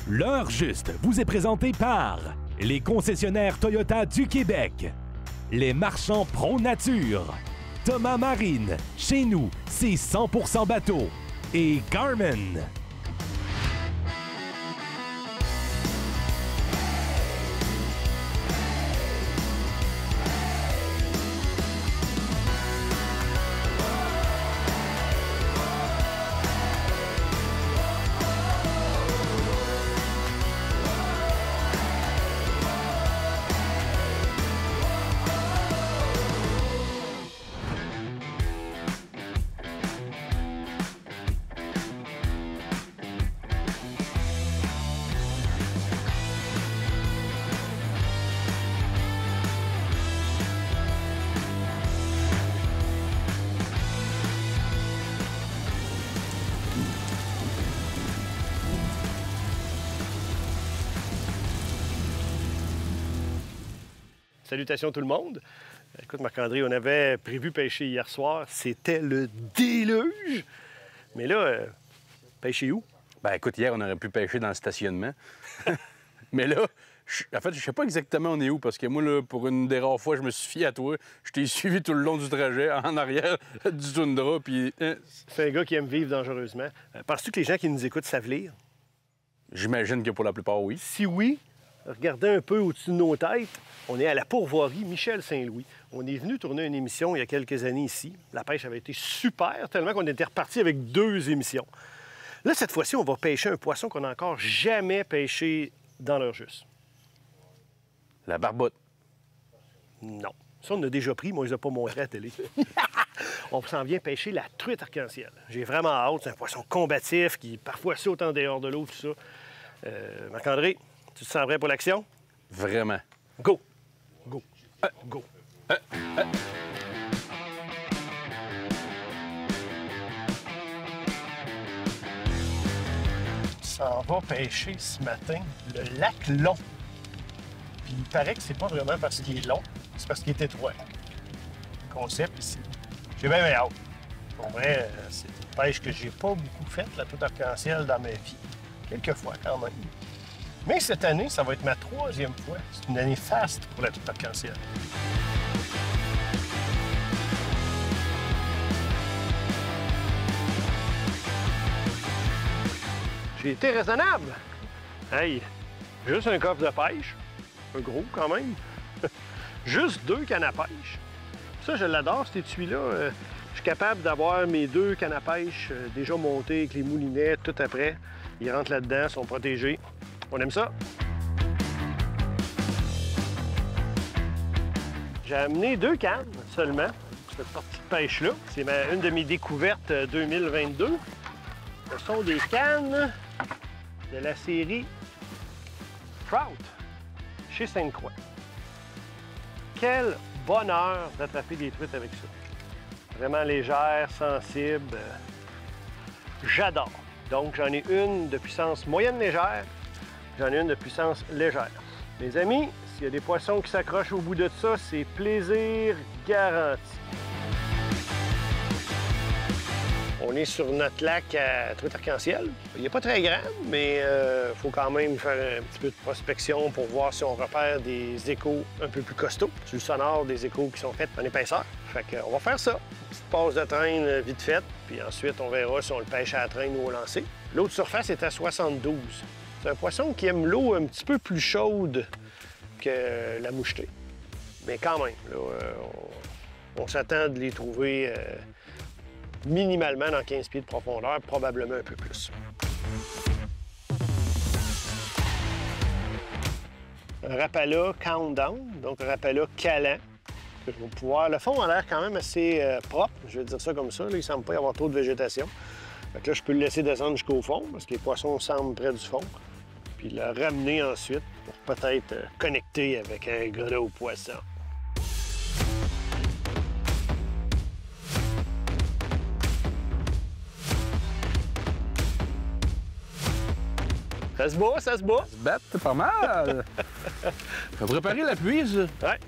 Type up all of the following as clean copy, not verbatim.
L'heure juste vous est présentée par les concessionnaires Toyota du Québec, les marchands Pro Nature, Thomas Marine, chez nous, c'est 100% bateau, et Garmin. Salutations tout le monde. Écoute Marc-André, on avait prévu pêcher hier soir. C'était le déluge. Mais là, pêcher où? Ben écoute, hier, on aurait pu pêcher dans le stationnement. Mais là, en fait, je sais pas exactement on est où, parce que moi, là, pour une des rares fois, je me suis fié à toi. Je t'ai suivi tout le long du trajet, en arrière du toundra, puis... C'est un gars qui aime vivre dangereusement. Penses-tu que les gens qui nous écoutent savent lire? J'imagine que pour la plupart, oui. Si oui, regardez un peu au-dessus de nos têtes. On est à la pourvoirie Michel Saint-Louis. On est venu tourner une émission il y a quelques années ici. La pêche avait été super, tellement qu'on était reparti avec 2 émissions. Là, cette fois-ci, on va pêcher un poisson qu'on n'a encore jamais pêché dans l'heure juste. La barbotte. Non. Ça, on a déjà pris. Moi, je ne l'ai pas montré à la télé. On s'en vient pêcher la truite arc-en-ciel. J'ai vraiment hâte. C'est un poisson combatif qui parfois saute en dehors de l'eau, tout ça. Marc-André, tu te sens prêt pour l'action? Vraiment. Go! Go! Go! Tu s'en vas pêcher ce matin le lac Long. Puis il paraît que c'est pas vraiment parce qu'il est long, c'est parce qu'il est étroit. Le concept ici. J'ai bien hâte. Pour vrai, c'est une pêche que j'ai pas beaucoup faite, la truite arc-en-ciel, dans ma vie. Quelques fois quand même. Mais cette année, ça va être ma 3e fois. C'est une année faste pour la truite arc-en-ciel. J'ai été raisonnable. Hey, juste un coffre de pêche. Un gros quand même. Juste 2 cannes à pêche. Ça, je l'adore, cet étui-là. Je suis capable d'avoir mes 2 cannes à pêche déjà montées avec les moulinets, tout après. Ils rentrent là-dedans, sont protégés. On aime ça. J'ai amené 2 cannes seulement, cette partie de pêche-là. C'est une de mes découvertes 2022. Ce sont des cannes de la série Trout chez Sainte-Croix. Quel bonheur d'attraper des truites avec ça. Vraiment légère, sensible. J'adore. Donc, j'en ai une de puissance moyenne légère. J'en ai une de puissance légère. Mes amis, s'il y a des poissons qui s'accrochent au bout de ça, c'est plaisir garanti. On est sur notre lac à truite arc-en-ciel. Il n'est pas très grand, mais il faut quand même faire un petit peu de prospection pour voir si on repère des échos un peu plus costauds. Sur le sonore, des échos qui sont faits en épaisseur. Fait qu'on va faire ça. Une petite passe de traîne vite faite, puis ensuite on verra si on le pêche à la traîne ou au lancer. L'eau de surface est à 72. C'est un poisson qui aime l'eau un petit peu plus chaude que la mouchetée. Mais quand même, là, on s'attend de les trouver minimalement dans 15 pieds de profondeur, probablement un peu plus. Un Rapala Countdown, donc un Rapala calant. Que je vais pouvoir... Le fond a l'air quand même assez propre, je vais dire ça comme ça. Là, il ne semble pas y avoir trop de végétation. Fait que là, je peux le laisser descendre jusqu'au fond, parce que les poissons semblent près du fond. Puis le ramener ensuite pour peut-être connecter avec un gros poisson. Ça se bat, ça se bat. Ça se bat, c'est pas mal. T'as préparé la pluie, ça? Ouais.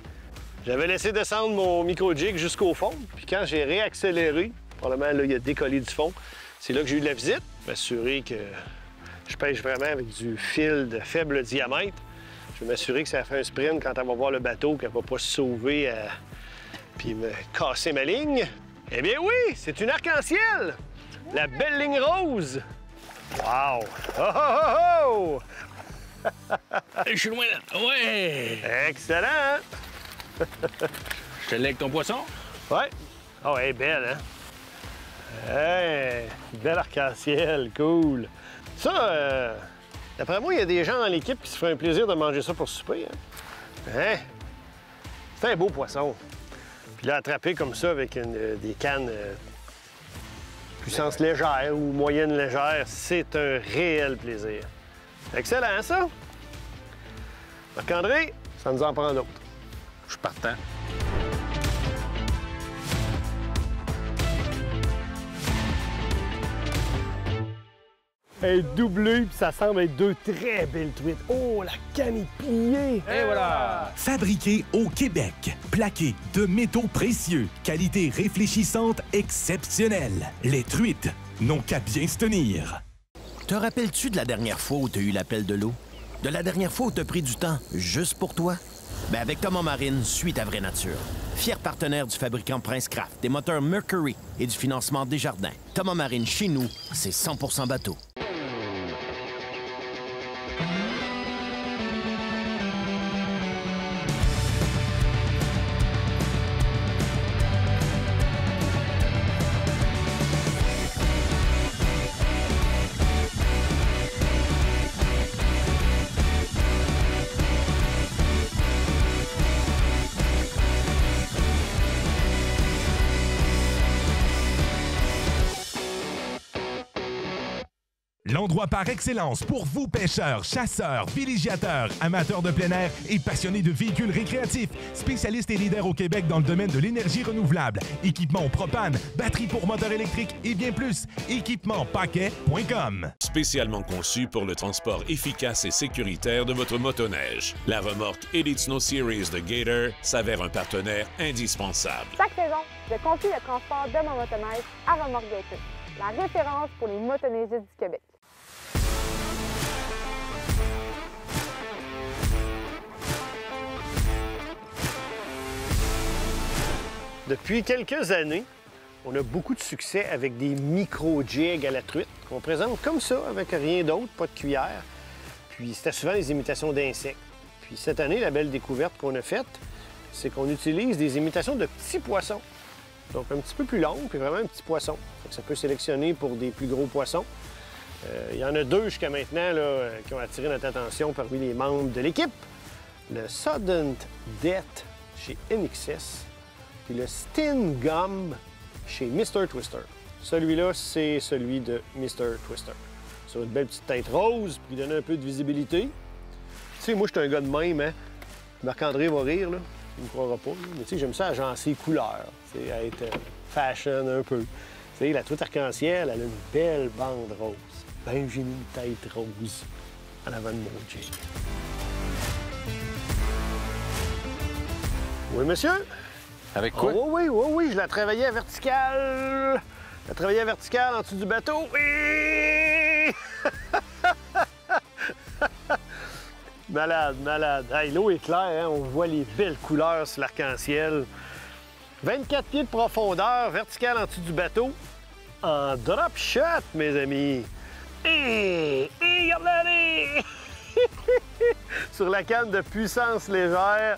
J'avais laissé descendre mon micro-jig jusqu'au fond. Puis quand j'ai réaccéléré, probablement, là, il a décollé du fond. C'est là que j'ai eu de la visite. M'assurer que je pêche vraiment avec du fil de faible diamètre. Je vais m'assurer que ça fait un sprint quand elle va voir le bateau, qu'elle ne va pas se sauver puis me casser ma ligne. Eh bien oui, c'est une arc-en-ciel! La belle ligne rose! Wow! Oh, oh, oh, oh! Je suis loin là. Ouais! Excellent! Je te lègue ton poisson? Ouais. Oh, elle est belle, hein? Hey, belle arc-en-ciel, cool. Ça, d'après moi, il y a des gens dans l'équipe qui se feraient un plaisir de manger ça pour souper. Hein? C'est un beau poisson. Puis là, attrapé comme ça avec des cannes puissance légère ou moyenne légère, c'est un réel plaisir. Excellent, ça? Marc-André, ça nous en prend d'autres. Je suis partant. Elle est doublée, puis ça semble être deux très belles truites. Oh, la canne est pliée! Et voilà! Fabriqué au Québec, plaqué de métaux précieux, qualité réfléchissante exceptionnelle. Les truites n'ont qu'à bien se tenir. Te rappelles-tu de la dernière fois où tu as eu l'appel de l'eau? De la dernière fois où tu as pris du temps juste pour toi? Ben avec Thomas Marine, suis ta vraie nature. Fier partenaire du fabricant Princecraft, des moteurs Mercury et du financement Desjardins. Thomas Marine, chez nous, c'est 100% bateau. L'endroit par excellence pour vous pêcheurs, chasseurs, villégiateurs, amateurs de plein air et passionnés de véhicules récréatifs. Spécialistes et leaders au Québec dans le domaine de l'énergie renouvelable. Équipement propane, batterie pour moteur électrique et bien plus. Équipement-paquet.com. Spécialement conçu pour le transport efficace et sécuritaire de votre motoneige. La remorque Elite Snow Series de Gator s'avère un partenaire indispensable. Chaque saison, je confie le transport de mon motoneige à Remorque Gator, la référence pour les motoneigistes du Québec. Depuis quelques années, on a beaucoup de succès avec des micro-jigs à la truite qu'on présente comme ça, avec rien d'autre, pas de cuillère. Puis c'était souvent des imitations d'insectes. Puis cette année, la belle découverte qu'on a faite, c'est qu'on utilise des imitations de petits poissons. Donc un petit peu plus longues, puis vraiment un petit poisson. Ça peut sélectionner pour des plus gros poissons. Il y en a deux jusqu'à maintenant là, qui ont attiré notre attention parmi les membres de l'équipe. Le Sudden Death chez NXS, puis le Stin Gum chez Mr. Twister. Celui-là, c'est celui de Mr. Twister. Sur une belle petite tête rose, puis donner un peu de visibilité. Tu sais, moi, je suis un gars de même, hein. Marc-André va rire, là. Il me croira pas. Là. Mais tu sais, j'aime ça agencer les couleurs. Tu sais, être fashion un peu. Tu sais, la truite arc-en-ciel, elle a une belle bande rose. Ben, j'ai mis une tête rose en avant de mon jig. Oui, monsieur? Avec quoi? Oh, oui, je la travaillais à verticale. Je la travaillais à verticale en dessous du bateau. Oui! Malade, malade. Hey, l'eau est claire, hein? On voit les belles couleurs sur l'arc-en-ciel. 24 pieds de profondeur, verticale en dessous du bateau. En drop shot, mes amis. Et regardez! Sur la canne de puissance légère,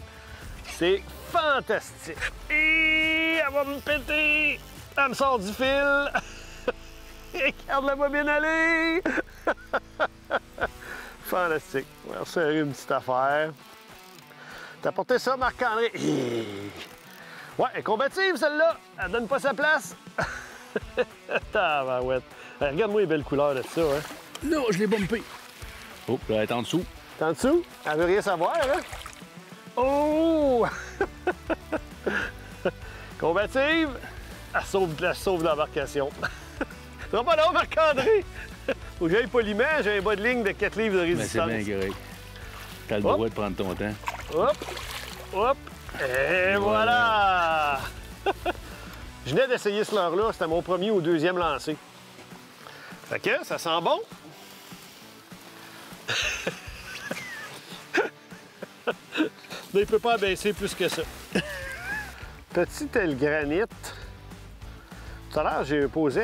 c'est fantastique. Et elle va me péter. Elle me sort du fil. Regarde-la va bien aller. Fantastique. On va serrer une petite affaire. T'as porté ça, Marc-André? Ouais, elle est combative, celle-là. Elle donne pas sa place. Tabarouette. Regarde-moi les belles couleurs de ça, hein. Non, je l'ai bumpé. Oh, là, elle est en dessous. T'es en dessous? Elle veut rien savoir, hein? Oh! Combative, elle sauve l'embarcation. Ça va pas long, Marc-André! Faut que j'aille poliment, j'ai un bas de ligne de 4 livres de résistance. Mais c'est bien correct. T'as le droit de prendre ton temps. Hop! Hop! Et voilà! Je venais d'essayer ce leurre-là, c'était mon premier ou deuxième lancé. Fait que ça sent bon. Mais il peut pas abaisser plus que ça. Petit tel granit. Tout à l'heure, j'ai posé...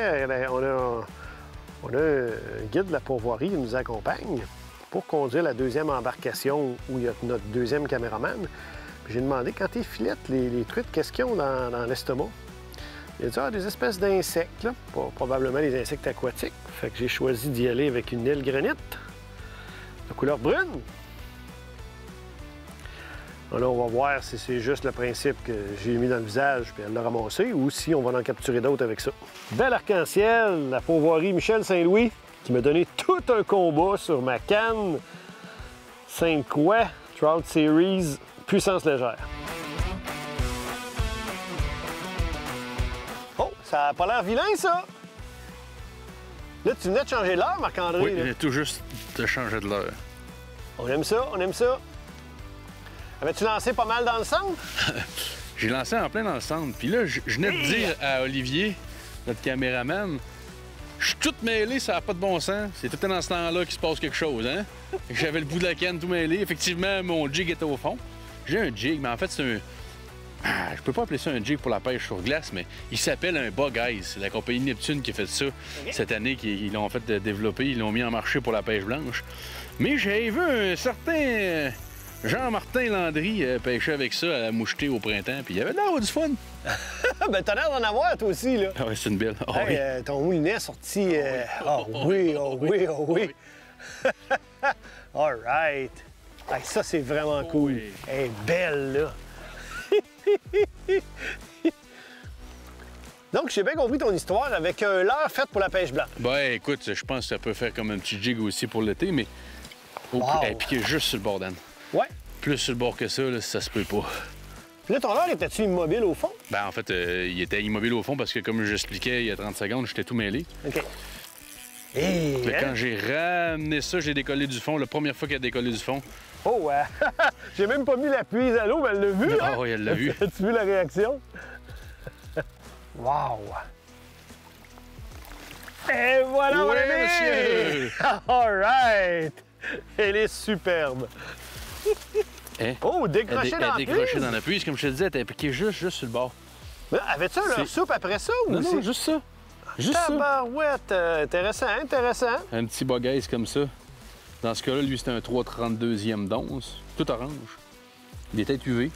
On a un guide de la pourvoirie qui nous accompagne pour conduire la deuxième embarcation où il y a notre deuxième caméraman. J'ai demandé, quand ils filettent les truites, qu'est-ce qu'ils ont dans l'estomac? Il a dit, des espèces d'insectes, là. Probablement des insectes aquatiques. Fait que j'ai choisi d'y aller avec une île granit de couleur brune. Alors, on va voir si c'est juste le principe que j'ai mis dans le visage puis elle l'a ramassé ou si on va en capturer d'autres avec ça. Bel arc-en-ciel, la pourvoirie Michel Saint-Louis qui m'a donné tout un combat sur ma canne Sainte-Croix Trout Series puissance légère. Oh, ça a pas l'air vilain, ça! Là, tu venais de changer l'heure, Marc-André. Oui, il est tout juste de changer de l'heure. On aime ça, on aime ça. Avais-tu lancé pas mal dans le centre? J'ai lancé en plein dans le centre. Puis là, je venais de dire à Olivier, notre caméraman, je suis tout mêlé, ça n'a pas de bon sens. C'est tout dans ce temps-là qu'il se passe quelque chose, hein? J'avais le bout de la canne tout mêlé. Effectivement, mon jig était au fond. J'ai un jig, mais en fait, c'est un... je peux pas appeler ça un jig pour la pêche sur glace, mais il s'appelle un Bug Eyes. C'est la compagnie Neptune qui a fait ça cette année, ils l'ont fait développer, ils l'ont mis en marché pour la pêche blanche. Mais j'ai vu un certain Jean-Martin Landry pêcher avec ça à la moucheté au printemps, puis il y avait l'air du fun. Ben, t'as l'air d'en avoir, toi aussi, là. Ah oui, c'est une belle. Oh, Hey, oui. ton moulinet est sorti... Oh oui, oh oui, oh oui. All right. Hey, ça, c'est vraiment cool. oui. Elle est belle, là. Donc, j'ai bien compris ton histoire avec un leurre fait pour la pêche blanche. Ben, écoute, je pense que ça peut faire comme un petit jig aussi pour l'été, mais... Wow. Elle piquait juste sur le bord d'âne. Ouais. Plus sur le bord que ça, là, ça se peut pas. Puis là, ton leurre, était-tu immobile au fond? Ben, en fait, il était immobile au fond parce que, comme j'expliquais il y a 30 secondes, j'étais tout mêlé. OK. Et... Puis là, quand j'ai ramené ça, j'ai décollé du fond. La première fois qu'il a décollé du fond. Oh, j'ai même pas mis la puise à l'eau, mais elle l'a vu, Ah hein? oui, elle l'a vu. As-tu vu la réaction? Wow! Et voilà, mon Oui, ami! monsieur! All right! Elle est superbe. Hein? Oh, décroché dans la décroché puise! dans la puise, comme je te disais, elle était piquée juste sur le bord. Avais-tu un leurre soupe après ça ou Non, c'est... juste ça. Juste ça. Tabarouette! Intéressant, intéressant. Un petit bagaise comme ça. Dans ce cas-là, lui, c'était un 3,32e d'once, tout orange. Il était UV.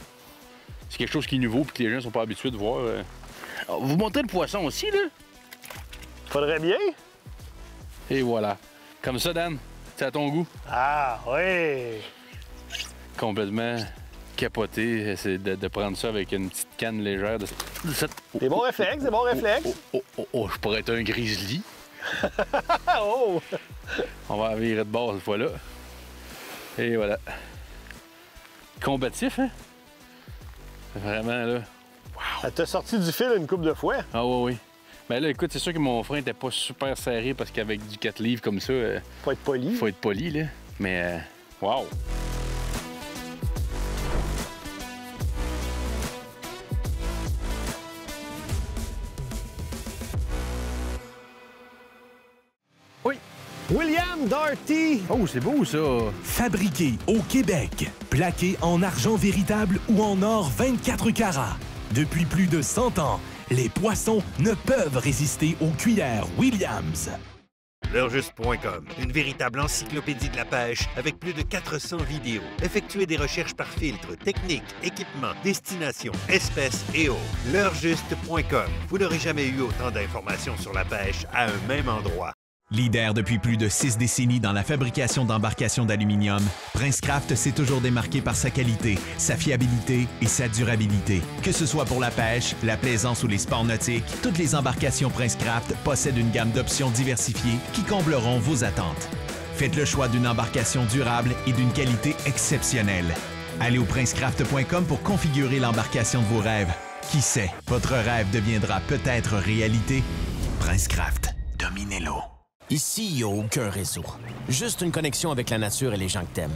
C'est quelque chose qui est nouveau et que les gens sont pas habitués de voir. Vous montez le poisson aussi, là? Faudrait bien. Et voilà. Comme ça, Dan, c'est à ton goût. Ah, oui! Complètement capoté. C'est de prendre ça avec une petite canne légère. Des bons réflexes, des bons réflexes. Oh, je pourrais être un grizzly. Oh! On va virer de bord cette fois-là. Et voilà. Combatif, hein? Vraiment, là. Elle t'a sorti du fil une couple de fois. Ah oui. Ben là, écoute, c'est sûr que mon frein était pas super serré parce qu'avec du 4 livres comme ça, Faut être poli. faut être poli, là. Mais, wow! Oui! William Darty! Oh, c'est beau, ça! Fabriqué au Québec, plaqué en argent véritable ou en or 24 carats. Depuis plus de 100 ans, les poissons ne peuvent résister aux cuillères Williams. L'heurjuste.com, une véritable encyclopédie de la pêche avec plus de 400 vidéos. Effectuez des recherches par filtre, technique, équipement, destination, espèces et autres. L'heurjuste.com, vous n'aurez jamais eu autant d'informations sur la pêche à un même endroit. Leader depuis plus de 6 décennies dans la fabrication d'embarcations d'aluminium, Princecraft s'est toujours démarqué par sa qualité, sa fiabilité et sa durabilité. Que ce soit pour la pêche, la plaisance ou les sports nautiques, toutes les embarcations Princecraft possèdent une gamme d'options diversifiées qui combleront vos attentes. Faites le choix d'une embarcation durable et d'une qualité exceptionnelle. Allez au princecraft.com pour configurer l'embarcation de vos rêves. Qui sait, votre rêve deviendra peut-être réalité. Princecraft, dominez-l'eau. Ici, il n'y a aucun réseau. Juste une connexion avec la nature et les gens que t'aimes.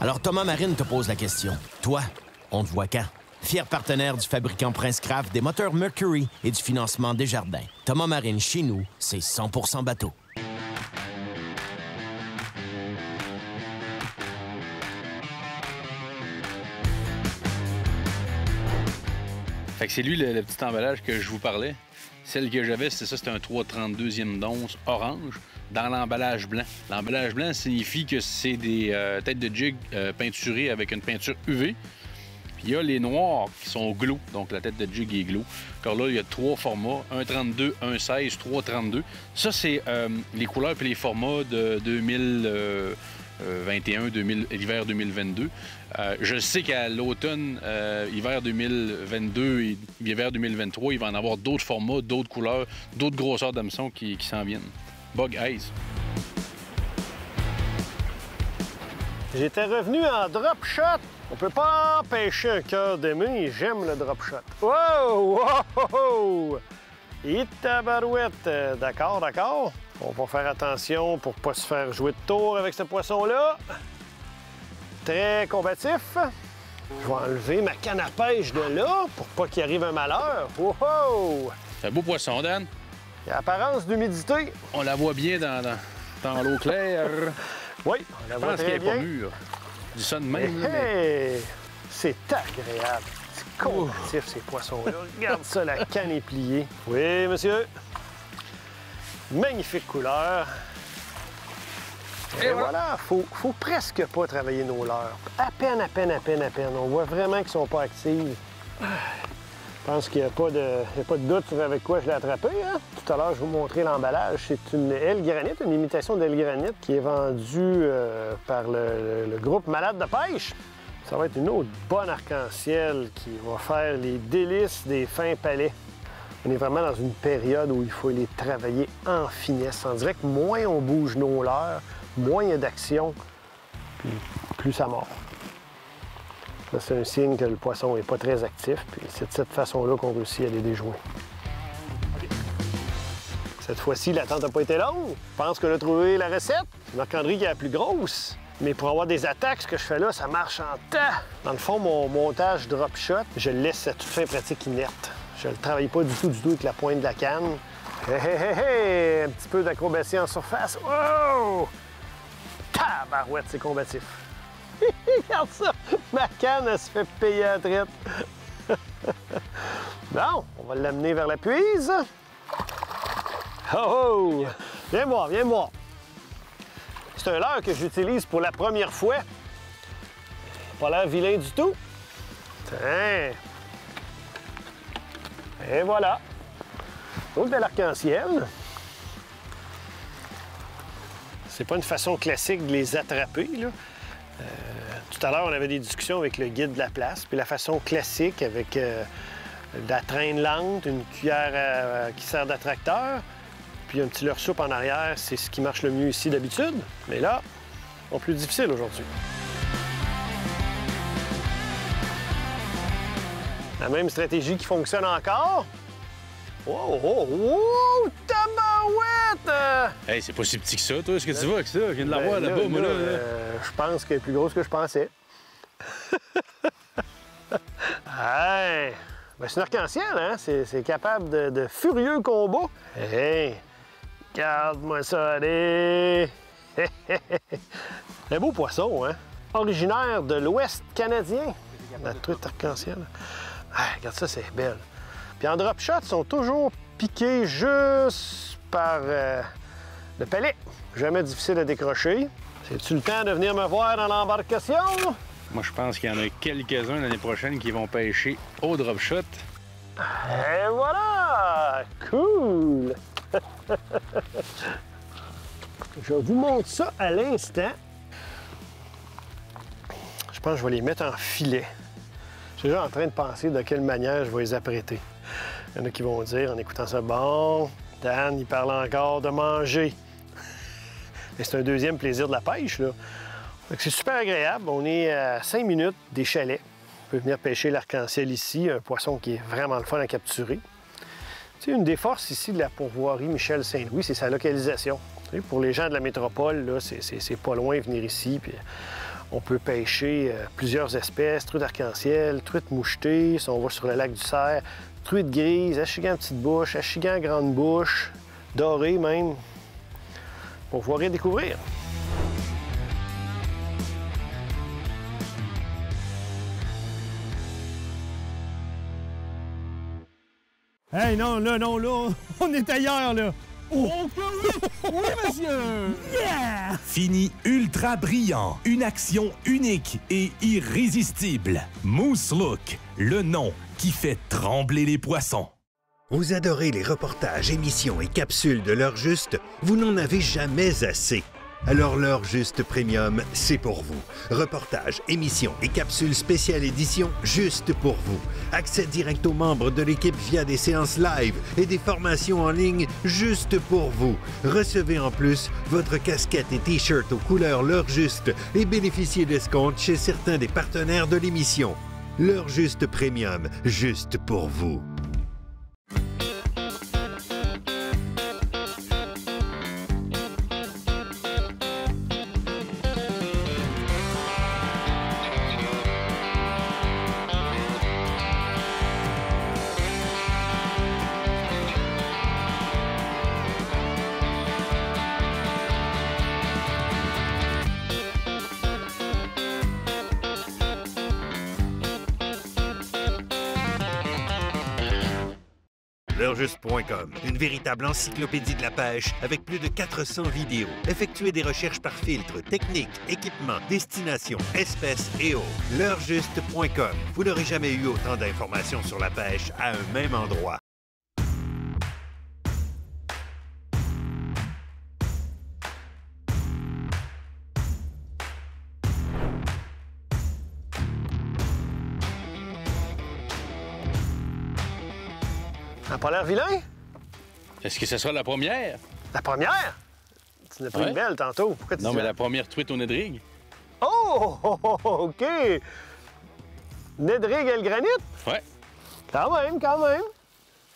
Alors Thomas Marine te pose la question. Toi, on te voit quand? Fier partenaire du fabricant Princecraft, des moteurs Mercury et du financement Desjardins. Thomas Marine, chez nous, c'est 100% bateau. Fait que c'est lui le petit emballage que je vous parlais. Celle que j'avais, c'est ça, c'était un 3,32e d'once orange dans l'emballage blanc. L'emballage blanc signifie que c'est des têtes de jig peinturées avec une peinture UV. Puis il y a les noirs qui sont glow, donc la tête de jig est glow. Car là, il y a 3 formats, 1,32, 1,16, 3,32. Ça, c'est les couleurs et les formats de 2021, l'hiver 2022. Je sais qu'à l'automne, hiver 2022 et hiver 2023, il va en avoir d'autres formats, d'autres couleurs, d'autres grosseurs d'hameçons qui s'en viennent. Bug Eyes. J'étais revenu en drop shot. On peut pas empêcher un cœur d'aimer. J'aime le drop shot. Wow! Wow! Et tabarouette. D'accord, d'accord. On va faire attention pour pas se faire jouer de tour avec ce poisson-là. Très combatif. Je vais enlever ma canne à pêche de là pour pas qu'il arrive un malheur. Wow! C'est un beau poisson, Dan. Il y a apparence d'humidité. On la voit bien dans l'eau claire. Oui, on la Je voit pense qu'elle très n'est pas bien. mûre. Je dis ça de même. là, mais- Hey! C'est agréable. C'est combatif, ces poissons-là. Regarde ça, la canne est pliée. Oui, monsieur. Magnifique couleur. Et voilà, faut presque pas travailler nos leurres. À peine, à peine, à peine, à peine. On voit vraiment qu'ils sont pas actifs. Je pense qu'il n'y a pas de doute sur avec quoi je l'ai attrapé. Hein? Tout à l'heure, je vous montrais l'emballage. C'est une aile granite, une imitation d'aile granite qui est vendue par le groupe Malade de pêche. Ça va être une autre bonne arc-en-ciel qui va faire les délices des fins palais. On est vraiment dans une période où il faut les travailler en finesse. On dirait que moins on bouge nos leurres, moins il y a d'action, puis plus ça mord. Ça, c'est un signe que le poisson n'est pas très actif, puis c'est de cette façon-là qu'on réussit à les déjouer. Cette fois-ci, l'attente n'a pas été longue. Je pense qu'on a trouvé la recette. C'est Marc-André qui est la plus grosse. Mais pour avoir des attaques, ce que je fais là, ça marche en temps. Dans le fond, mon montage drop shot, je le laisse à toute fin pratique inerte. Je ne le travaille pas du tout avec la pointe de la canne. Hé, hé, hé, hé! Un petit peu d'acrobatie en surface. Oh! Tabarouette, c'est combatif. Regarde ça! Ma canne, elle se fait payer à la traite. Bon, on va l'amener vers la puise. Oh, oh! Viens voir, viens voir. C'est un leurre que j'utilise pour la première fois. Pas l'air vilain du tout. Tiens! Et voilà. Autre de l'arc-en-ciel. C'est pas une façon classique de les attraper, là. Tout à l'heure, on avait des discussions avec le guide de la place, puis la façon classique avec de la traîne lente, une cuillère qui sert d'attracteur, puis un petit leurre soupe en arrière, c'est ce qui marche le mieux ici d'habitude. Mais là, c'est plus difficile aujourd'hui. La même stratégie qui fonctionne encore. Oh, oh, oh! Tabarouette! Hey, c'est pas si petit que ça, toi. Est-ce que tu vas avec ça? Je viens de la voir là-bas, moi, là. Je pense qu'elle est plus grosse que je pensais. Hey! Ben, c'est une arc-en-ciel, hein? C'est capable de furieux combats. Hey! Regarde-moi ça aller! Un beau poisson, hein? Originaire de l'Ouest canadien. La truite arc-en-ciel. Ah, regarde ça, c'est belle. Puis en drop shot, ils sont toujours piqués juste par le palais. Jamais difficile à décrocher. C'est-tu le temps de venir me voir dans l'embarcation? Moi, je pense qu'il y en a quelques-uns l'année prochaine qui vont pêcher au drop shot. Et voilà! Cool! Je vous montre ça à l'instant. Je pense que je vais les mettre en filet. Je suis déjà en train de penser de quelle manière je vais les apprêter. Il y en a qui vont dire, en écoutant ça, bon, Dan, il parle encore de manger. Et c'est un deuxième plaisir de la pêche, là. C'est super agréable. On est à 5 minutes des chalets. On peut venir pêcher l'arc-en-ciel ici, un poisson qui est vraiment le fun à capturer. Tu sais, une des forces ici de la pourvoirie Michel Saint-Louis, c'est sa localisation. Tu sais, pour les gens de la métropole, là, c'est pas loin de venir ici. Puis on peut pêcher plusieurs espèces, truite arc-en-ciel, truite mouchetée, si on va sur le lac du Cerf, truite grise, achigan petite bouche, achigan grande bouche, dorée même, pour voir et découvrir. Hey, non, là, on est ailleurs, là. Oh. Oui, monsieur! Yeah! Fini ultra brillant, une action unique et irrésistible. Moose Look, le nom qui fait trembler les poissons. Vous adorez les reportages, émissions et capsules de l'heure juste? Vous n'en avez jamais assez. Alors l'heure juste premium, c'est pour vous. Reportages, émissions et capsules spéciales édition juste pour vous. Accès direct aux membres de l'équipe via des séances live et des formations en ligne juste pour vous. Recevez en plus votre casquette et t-shirt aux couleurs l'heure juste et bénéficiez d'escomptes chez certains des partenaires de l'émission. L'heure juste premium, juste pour vous. L'heurejust.com, une véritable encyclopédie de la pêche avec plus de 400 vidéos. Effectuez des recherches par filtre, technique, équipement, destination, espèces et autres. L'heurejust.com, vous n'aurez jamais eu autant d'informations sur la pêche à un même endroit. Ça n'a pas l'air vilain? Est-ce que ce sera la première? La première? Tu n'as pris une belle tantôt. Pourquoi tu Non, dis mais ça? la première truite au Nedrig. Oh! OK! Nedrig et le granit? Ouais. Quand même, quand même.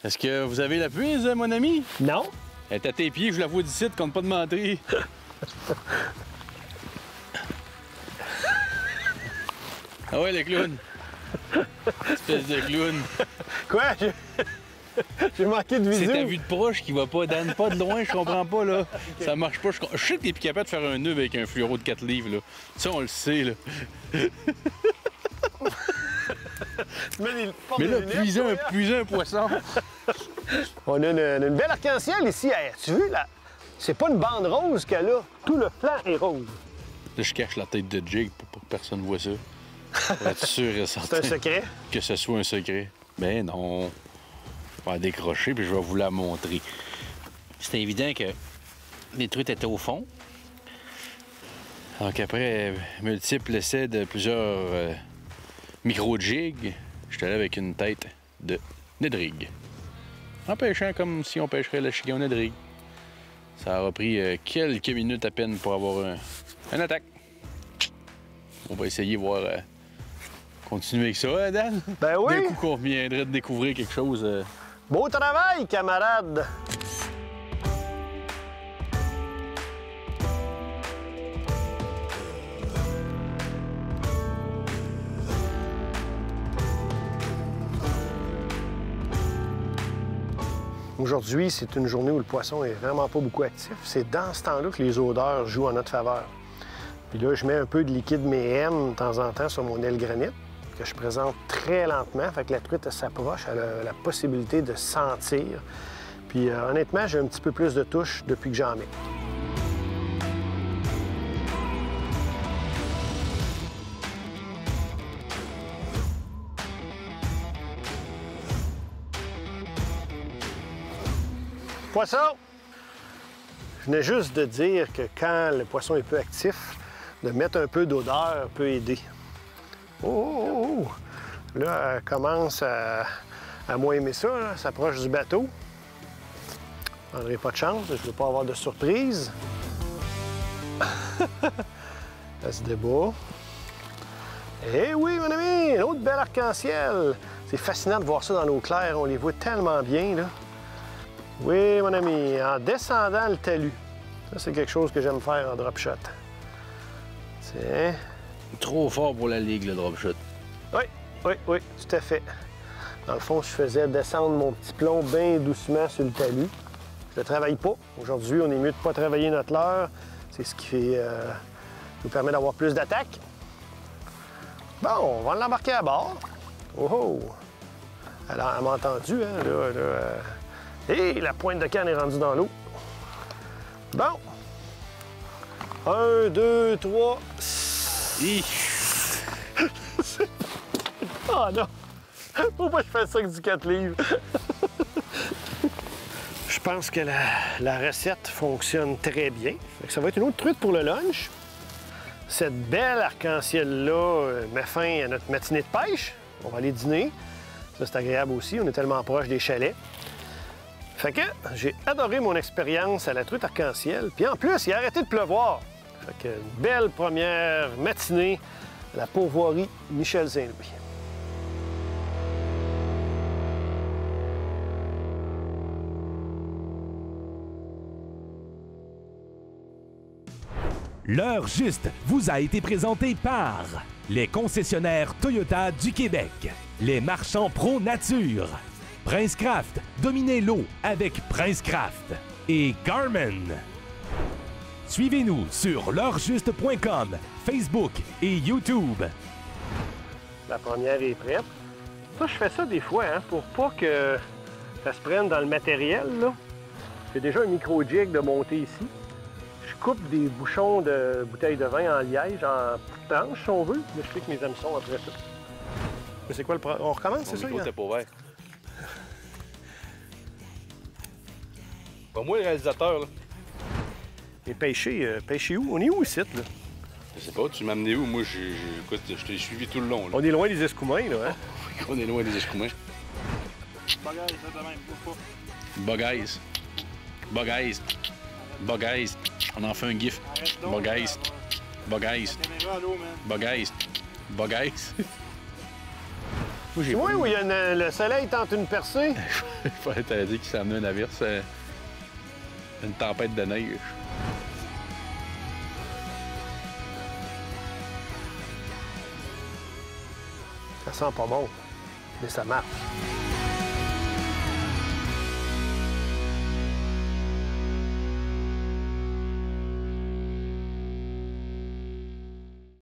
Est-ce que vous avez la puise, mon ami? Non. Elle est à tes pieds, je la vois d'ici, compte pas de mentir. Ah ouais, le clown. Espèce de clown. Quoi? J'ai manqué de visu. C'est ta vue de proche qui va pas, Dan, pas de loin, je comprends pas, là. Okay. Ça marche pas. Je sais que t'es plus capable de faire un nœud avec un fluoro de 4 livres, là. Ça, on le sait, là. Mais là, puiser un poisson. On a une belle arc-en-ciel ici. Hey, tu vois, là? C'est pas une bande rose qu'elle a. Tout le flanc est rose. Là, je cache la tête de Jake pour pas que personne voit ça. Pour être sûr et certain. C'est un secret? Que ce soit un secret. Ben non. On va décrocher, puis je vais vous la montrer. C'était évident que les truites étaient au fond. Donc après multiples essais de plusieurs micro-jigs, j'étais allé avec une tête de Nedrig. En pêchant comme si on pêcherait la chigan Nedrig. Ça aura pris quelques minutes à peine pour avoir un attaque. On va essayer de voir... continuer avec ça, hein, Dan? Ben oui! D'un coup qu'on viendrait de découvrir quelque chose... Beau travail, camarade! Aujourd'hui, c'est une journée où le poisson est vraiment pas beaucoup actif. C'est dans ce temps-là que les odeurs jouent en notre faveur. Puis là, je mets un peu de liquide Méhem de temps en temps sur mon aile granit, que je présente très lentement. Fait que la truite s'approche, elle a la possibilité de sentir. Puis honnêtement, j'ai un petit peu plus de touche depuis que j'en mets. Poisson! Je venais juste de dire que quand le poisson est peu actif, de mettre un peu d'odeur peut aider. Oh! Là, elle commence à moins aimer ça, là. Elle s'approche du bateau. Je ne prendrai pas de chance, je ne veux pas avoir de surprise. Elle se débat. Eh oui, mon ami! Un autre bel arc-en-ciel! C'est fascinant de voir ça dans l'eau claire, on les voit tellement bien, là. Oui, mon ami, en descendant le talus. Ça, c'est quelque chose que j'aime faire en drop shot. Tiens. Trop fort pour la ligue, le drop shot. Oui, tout à fait. Dans le fond, je faisais descendre mon petit plomb bien doucement sur le talus. Je ne travaille pas. Aujourd'hui, on est mieux de ne pas travailler notre leurre. C'est ce qui nous permet d'avoir plus d'attaque. Bon, on va l'embarquer à bord. Oh! Alors, elle m'a entendu, hein, Et la pointe de canne est rendue dans l'eau. Bon. 1, 2, 3... Oh non! Pourquoi je fais ça avec du 4 livres? Je pense que la recette fonctionne très bien. Ça va être une autre truite pour le lunch. Cette belle arc-en-ciel-là met fin à notre matinée de pêche. On va aller dîner. Ça, c'est agréable aussi. On est tellement proche des chalets. Fait que j'ai adoré mon expérience à la truite arc-en-ciel. Puis en plus, il a arrêté de pleuvoir. Fait que une belle première matinée à la pourvoirie Michel Saint-Louis. L'heure juste vous a été présentée par les concessionnaires Toyota du Québec, les marchands Pro Nature, Princecraft, dominez l'eau avec Princecraft et Garmin. Suivez-nous sur l'heurejuste.com, Facebook et YouTube. La première est prête. Ça, je fais ça des fois, hein, pour pas que ça se prenne dans le matériel, là. J'ai déjà un micro-jig de monter ici. Je coupe des bouchons de bouteilles de vin en liège, en petites tranches, si on veut. Mais je pique mes hameçons après ça. Mais c'est quoi le problème? On recommence, c'est ça? Le micro, t'es pas ouvert. Pas moi, le réalisateur, là. Et pêcher où? On est où ici, là? Je sais pas, tu m'as amené où? Moi, écoute, je t'ai suivi tout le long, là. On est loin des escoumins, là, hein? On est loin des escoumins. Bug-eyes. Bug-eyes. Bug-eyes. On en fait un gif. Bug-eyes. Bug-eyes. Bug-eyes. Bug-eyes. C'est moi où il y a le soleil tente une percée? Il fallait t'avoir dit qu'il s'est amené un navire, c'est une tempête de neige. Ça sent pas bon, mais ça marche.